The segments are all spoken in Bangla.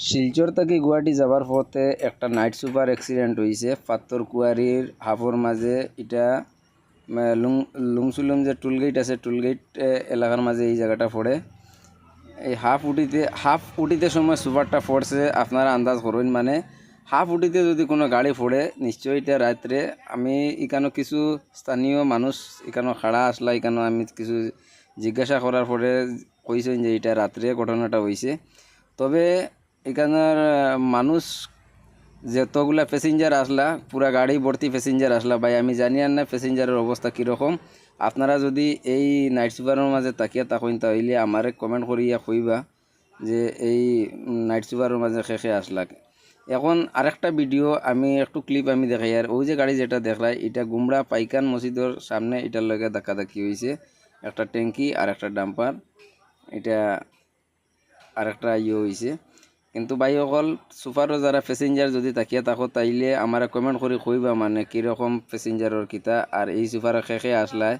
শিলচর থেকে গুয়াহাটি যাবার পথে একটা নাইট সুপার অ্যাক্সিডেন্ট হয়েছে পাত্তরকুয়ারির হাফর মাঝে। এটা লুংসুলুম যে টুলগেট আছে, টুলগেট এলাকার মাঝে এই জায়গাটা পড়ে। এই হাফ উঠিতে সময় সুপারটা পড়ছে, আপনারা আন্দাজ করুন। মানে হাফ উঠিতে যদি কোনো গাড়ি পড়ে, নিশ্চয়ই এটা রাত্রে। আমি এখানে কিছু স্থানীয় মানুষ এখানে খাড়া আসলা, এখানে আমি কিছু জিজ্ঞাসা করার পরে কইছেন যে এটা রাত্রে ঘটনাটা হয়েছে। তবে এখানের মানুষ যতগুলা প্যাসেঞ্জার আসলা, পুরা গাড়ি ভর্তি প্যাসেঞ্জার আসলা, ভাই আমি জানি আর না প্যাসেঞ্জারের অবস্থা কীরকম। আপনারা যদি এই নাইট সুপারের মাঝে তাকিয়া থাকেন তাহলে আমারে কমেন্ট করিয়া কইবা যে এই নাইট সুপারের মাঝে খেখে আসলা। এখন আরেকটা ভিডিও আমি একটু ক্লিপ আমি দেখাই। আর ওই যে গাড়ি যেটা দেখলাই, এটা গুমরা পাইকান মসজিদের সামনে, এটার লগে ধাক্কাধাক্কি হয়েছে। একটা ট্যাঙ্কি আর একটা ডাম্পার, এটা আরেকটা হয়েছে। কিন্তু ভাই অকল সুপারও যারা প্যাসেঞ্জার যদি তাকিয়া থাকো তাইলে আমার কমেন্ট করে কইবা মানে কীরকম প্যাসেঞ্জারের কিতা। আর এই সুপারে খেখে আসলায়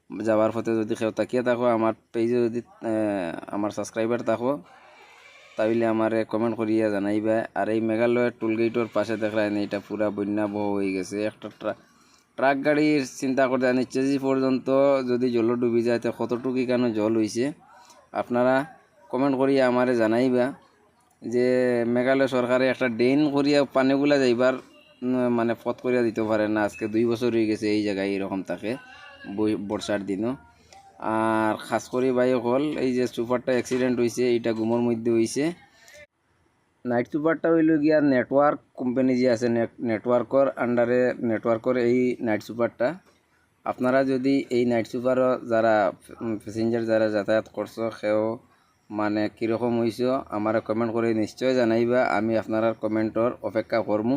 যাওয়ার পথে যদি কেউ তাকিয়া থাকো, আমার পেজে যদি আমার সাবস্ক্রাইবার থাকো তাইলে আমার কমেন্ট করিয়া জানাইবা। আর এই মেঘালয়ের টোলগেটের পাশে দেখলেন এটা পুরা বন্যা বহ হয়ে গেছে। একটা ট্রাক গাড়ির চিন্তা করতে নিচ্ছে যে পর্যন্ত যদি জল ডুবি যায় তো কতটুকু কেন জল হয়েছে, আপনারা কমেন্ট করিয়া আমারে জানাইবা। যে মেঘালয় সরকারে একটা ড্রেন করিয়া পানিগুলা যাইবার মানে পথ করিয়া দিতে পারে না। আজকে 2 বছর হয়ে গেছে এই জায়গায় এরকম থাকে বর্ষার দিনও। আর খাস করে ভাই হল এই যে সুপারটা অ্যাক্সিডেন্ট হয়েছে, এইটা ঘুমোর মধ্যে হয়েছে। নাইট সুপারটা হইল গিয়া নেটওয়ার্ক কোম্পানি যে আছে, নেটওয়ার্কর আন্ডারে নেটওয়ার্কর এই নাইট সুপারটা। আপনারা যদি এই নাইট সুপারও যারা প্যাসেঞ্জার যারা যাতায়াত করছো সেও মানে কীরকম হয়েছ আমার কমেন্ট করে নিশ্চয় জানাইবা। আমি আপনার কমেন্টর অপেক্ষা করবো,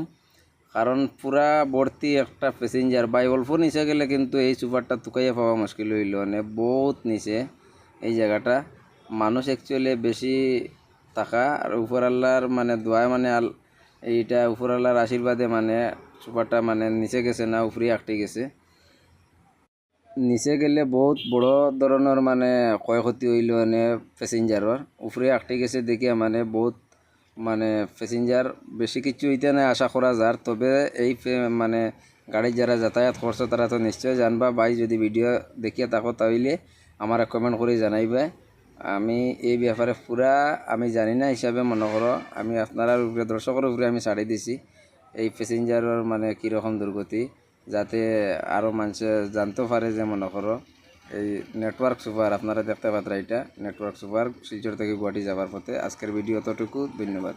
কারণ পুরা ভর্তি একটা প্যাসেঞ্জার। বাই অল্প নিচে গেলে কিন্তু এই সুপারটা তুকাইয়া পাওয়া মুশকিল হইল, মানে বহুত নিচে এই জায়গাটা। মানুষ অ্যাকচুয়ালি বেশি থাকা আর উপর আল্লাহর মানে দোয়ায় মানে এইটা উপর আল্লাহর আশীর্বাদে মানে সুপারটা মানে নিচে গেছে না, উপরে আটকে গেছে। নিচে গেলে বহুত বড় ধরনের মানে ক্ষয়ক্ষতি হইল মানে প্যাসেঞ্জারের উপরে আটকে গেছে দেখিয়া মানে বহুত মানে প্যাসেঞ্জার বেশি কিছু হইতে না আশা করা যার। তবে এই মানে গাড়ির যারা যাতায়াত করছে তারা তো নিশ্চয় জানবা। ভাই যদি ভিডিও দেখিয়া থাকো তাহলে আমার কমেন্ট করে জানাইবে। আমি এই ব্যাপারে পুরা আমি জানি না হিসাবে মনে করো, আমি আপনারা উপরে দর্শকের উপরে আমি ছাড়ি দিছি এই প্যাসেঞ্জারের মানে কীরকম দুর্গতি, যাতে আরও মানুষে জানতে পারে যে মনে করো এই নেটওয়ার্ক সুপার আপনারা দেখতে পাত্রা। এটা নেটওয়ার্ক সুপার শিলচর থেকে গুয়াহাটি যাবার পথে। আজকের ভিডিও অতটুকু, ধন্যবাদ।